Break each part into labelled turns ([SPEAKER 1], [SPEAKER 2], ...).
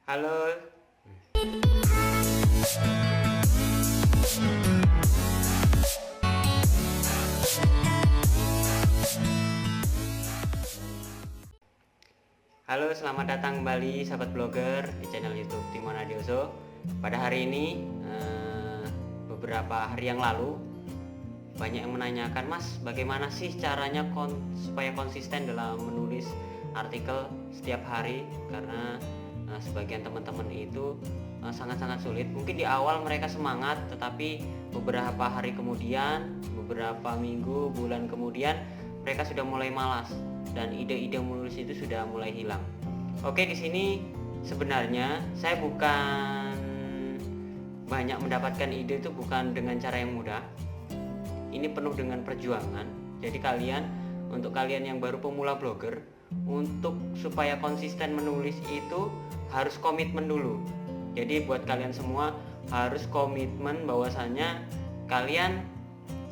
[SPEAKER 1] Halo. Halo, selamat datang kembali sahabat blogger di channel YouTube Timon Adioso. Pada hari ini, beberapa hari yang lalu banyak yang menanyakan, Mas, bagaimana sih caranya supaya konsisten dalam menulis artikel setiap hari? Karena sebagian teman-teman itu sangat-sangat sulit. Mungkin di awal mereka semangat, tetapi beberapa hari kemudian, beberapa minggu, bulan kemudian mereka sudah mulai malas dan ide-ide menulis itu sudah mulai hilang. Oke, di sini sebenarnya saya bukan banyak mendapatkan ide itu bukan dengan cara yang mudah. Ini penuh dengan perjuangan. Jadi untuk kalian yang baru pemula blogger, untuk supaya konsisten menulis itu harus komitmen dulu. Jadi buat kalian semua harus komitmen bahwasanya kalian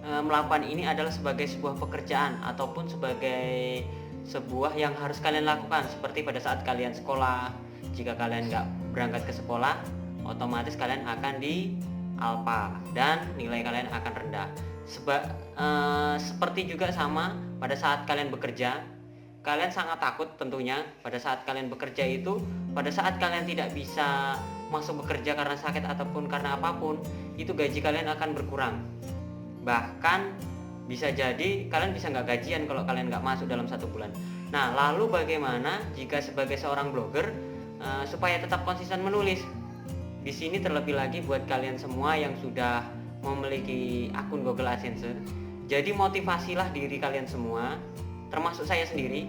[SPEAKER 1] melakukan ini adalah sebagai sebuah pekerjaan ataupun sebagai sebuah yang harus kalian lakukan. Seperti pada saat kalian sekolah, jika kalian nggak berangkat ke sekolah, otomatis kalian akan di alpa dan nilai kalian akan rendah. Seperti juga sama pada saat kalian bekerja, kalian sangat takut tentunya pada saat kalian bekerja itu, pada saat kalian tidak bisa masuk bekerja karena sakit ataupun karena apapun, itu gaji kalian akan berkurang. Bahkan bisa jadi kalian bisa nggak gajian kalau kalian nggak masuk dalam 1 bulan. Nah, lalu bagaimana jika sebagai seorang blogger supaya tetap konsisten menulis? Di sini terlebih lagi buat kalian semua yang sudah memiliki akun Google AdSense. Jadi motivasilah diri kalian semua, termasuk saya sendiri.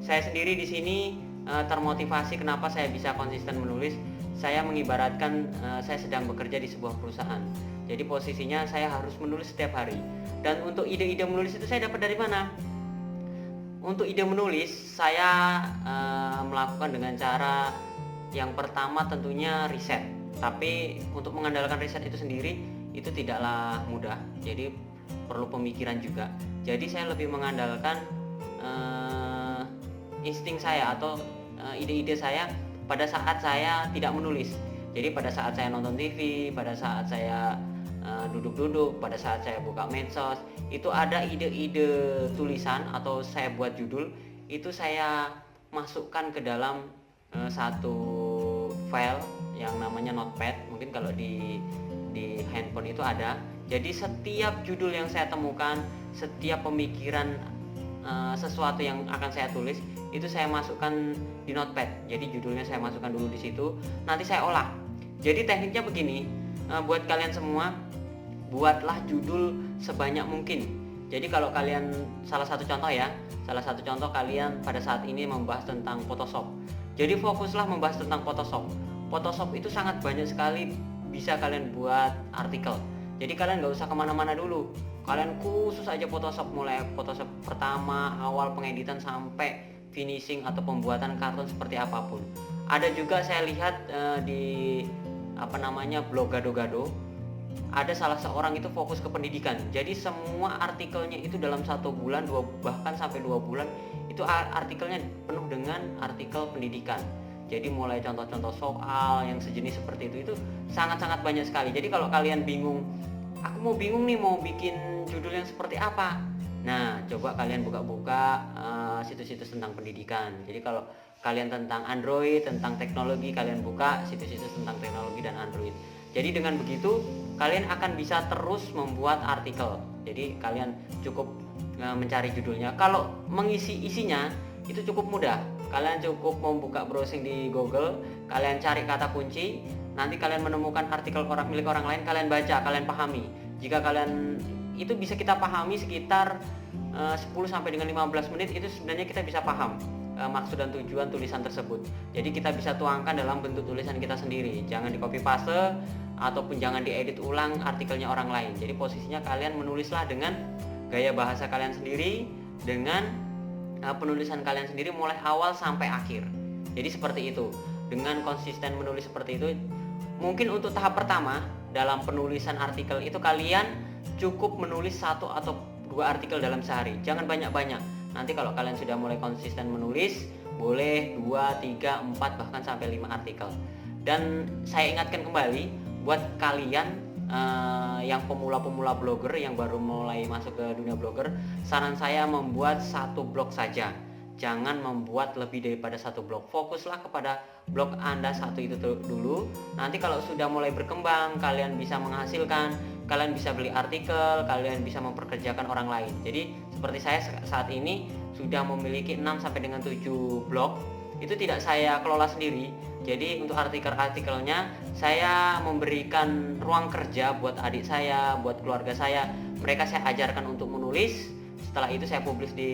[SPEAKER 1] Saya sendiri di sini termotivasi kenapa saya bisa konsisten menulis. Saya mengibaratkan saya sedang bekerja di sebuah perusahaan. Jadi posisinya saya harus menulis setiap hari. Dan untuk ide-ide menulis itu saya dapat dari mana? Untuk ide menulis saya melakukan dengan cara yang pertama tentunya riset. Tapi untuk mengandalkan riset itu sendiri itu tidaklah mudah. Jadi perlu pemikiran juga. Jadi saya lebih mengandalkan insting saya atau ide-ide saya pada saat saya tidak menulis. Jadi pada saat saya nonton TV, pada saat saya duduk-duduk, pada saat saya buka medsos, itu ada ide-ide tulisan atau saya buat judul, itu saya masukkan ke dalam satu file yang namanya notepad. Mungkin kalau di handphone itu ada. Jadi setiap judul yang saya temukan, setiap pemikiran sesuatu yang akan saya tulis itu saya masukkan di notepad. Jadi judulnya saya masukkan dulu di situ, nanti saya olah. Jadi tekniknya begini, buat kalian semua, buatlah judul sebanyak mungkin. Jadi kalau kalian salah satu contoh kalian pada saat ini membahas tentang Photoshop. Jadi fokuslah membahas tentang Photoshop. Photoshop itu sangat banyak sekali bisa kalian buat artikel. Jadi kalian nggak usah kemana-mana dulu. Kalian khusus aja Photoshop, mulai Photoshop pertama, awal pengeditan sampai finishing atau pembuatan kartun seperti apapun. Ada juga saya lihat di blog Gado-Gado, ada salah seorang itu fokus ke pendidikan. Jadi semua artikelnya itu dalam 1 bulan, bahkan sampai 2 bulan itu artikelnya penuh dengan artikel pendidikan. Jadi mulai contoh-contoh soal yang sejenis seperti itu sangat-sangat banyak sekali. Jadi kalau kalian bingung, aku bingung nih mau bikin judul yang seperti apa. Nah, coba kalian buka-buka situs-situs tentang pendidikan. Jadi kalau kalian tentang Android, tentang teknologi, kalian buka situs-situs tentang teknologi dan Android. Jadi dengan begitu kalian akan bisa terus membuat artikel. Jadi kalian cukup mencari judulnya. Kalau mengisi isinya itu cukup mudah. Kalian cukup membuka browsing di Google, kalian cari kata kunci, nanti kalian menemukan artikel milik orang lain, kalian baca, kalian pahami. Jika kalian itu bisa kita pahami sekitar 10 sampai dengan 15 menit, itu sebenarnya kita bisa paham maksud dan tujuan tulisan tersebut. Jadi kita bisa tuangkan dalam bentuk tulisan kita sendiri. Jangan di copy paste ataupun jangan diedit ulang artikelnya orang lain. Jadi posisinya kalian menulislah dengan gaya bahasa kalian sendiri, dengan penulisan kalian sendiri mulai awal sampai akhir. Jadi seperti itu. Dengan konsisten menulis seperti itu, mungkin untuk tahap pertama dalam penulisan artikel itu kalian cukup menulis 1 atau 2 artikel dalam sehari. Jangan banyak-banyak. Nanti kalau kalian sudah mulai konsisten menulis, boleh 2, 3, 4 bahkan sampai 5 artikel. Dan saya ingatkan kembali buat kalian yang pemula-pemula blogger yang baru mulai masuk ke dunia blogger, saran saya membuat satu blog saja. Jangan membuat lebih daripada satu blog. Fokuslah kepada blog Anda satu itu dulu. Nanti kalau sudah mulai berkembang, kalian bisa menghasilkan, kalian bisa beli artikel, kalian bisa memperkerjakan orang lain. Jadi seperti saya saat ini sudah memiliki 6 sampai dengan 7 blog. Itu tidak saya kelola sendiri. Jadi untuk artikel-artikelnya saya memberikan ruang kerja buat adik saya, buat keluarga saya. Mereka saya ajarkan untuk menulis. Setelah itu saya publish di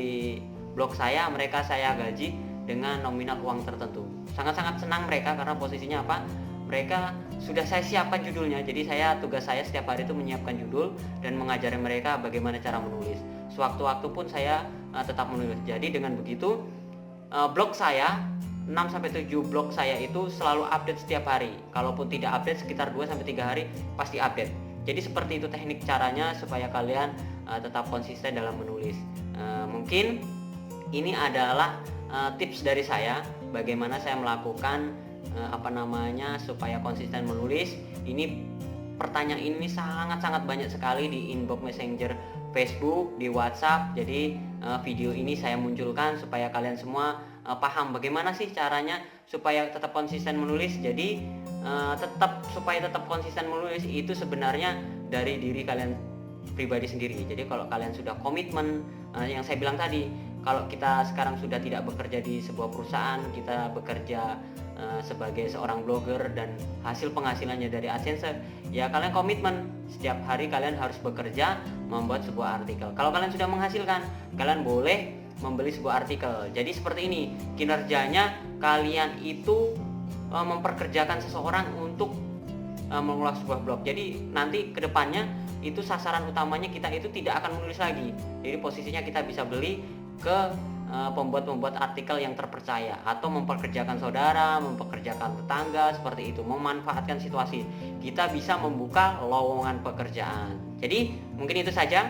[SPEAKER 1] blog saya, mereka saya gaji dengan nominal uang tertentu. Sangat-sangat senang mereka karena posisinya apa? Mereka sudah saya siapkan judulnya. Jadi tugas saya setiap hari itu menyiapkan judul dan mengajari mereka bagaimana cara menulis. Sewaktu-waktu pun saya tetap menulis. Jadi dengan begitu blog saya 6 sampai 7 blog saya itu selalu update setiap hari. Kalaupun tidak update sekitar 2 sampai 3 hari pasti update. Jadi seperti itu teknik caranya supaya kalian tetap konsisten dalam menulis. Mungkin ini adalah tips dari saya bagaimana saya melakukan supaya konsisten menulis. Ini pertanyaan ini sangat-sangat banyak sekali di inbox Messenger Facebook, di WhatsApp. Jadi video ini saya munculkan supaya kalian semua paham bagaimana sih caranya supaya tetap konsisten menulis. Jadi supaya tetap konsisten menulis itu sebenarnya dari diri kalian pribadi sendiri. Jadi kalau kalian sudah komitmen, yang saya bilang tadi, kalau kita sekarang sudah tidak bekerja di sebuah perusahaan, kita bekerja sebagai seorang blogger dan hasil penghasilannya dari AdSense, ya kalian komitmen setiap hari kalian harus bekerja membuat sebuah artikel. Kalau kalian sudah menghasilkan, kalian boleh membeli sebuah artikel. Jadi seperti ini kinerjanya, kalian itu memperkerjakan seseorang untuk mengelola sebuah blog. Jadi nanti kedepannya itu sasaran utamanya kita itu tidak akan menulis lagi. Jadi posisinya kita bisa beli ke pembuat-pembuat artikel yang terpercaya atau memperkerjakan saudara, mempekerjakan tetangga, seperti itu, memanfaatkan situasi. Kita bisa membuka lowongan pekerjaan. Jadi mungkin itu saja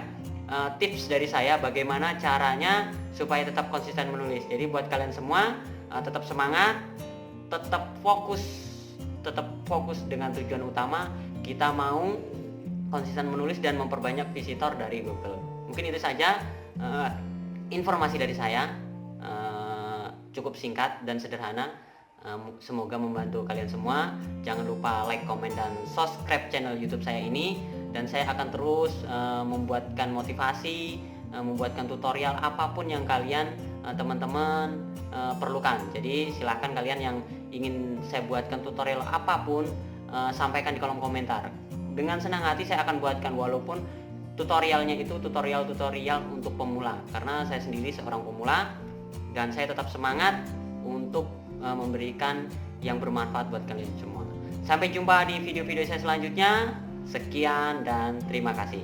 [SPEAKER 1] tips dari saya bagaimana caranya supaya tetap konsisten menulis. Jadi buat kalian semua tetap semangat, tetap fokus dengan tujuan utama. Kita mau konsisten menulis dan memperbanyak visitor dari Google. Mungkin itu saja informasi dari saya, cukup singkat dan sederhana. Semoga membantu kalian semua. Jangan lupa like, komen, dan subscribe channel YouTube saya ini. Dan saya akan terus membuatkan motivasi, membuatkan tutorial apapun yang kalian teman-teman perlukan. Jadi silahkan kalian yang ingin saya buatkan tutorial apapun, sampaikan di kolom komentar. Dengan senang hati saya akan buatkan, walaupun tutorialnya itu tutorial untuk pemula, karena saya sendiri seorang pemula dan saya tetap semangat untuk memberikan yang bermanfaat buat kalian semua. Sampai jumpa di video-video saya selanjutnya. Sekian dan terima kasih.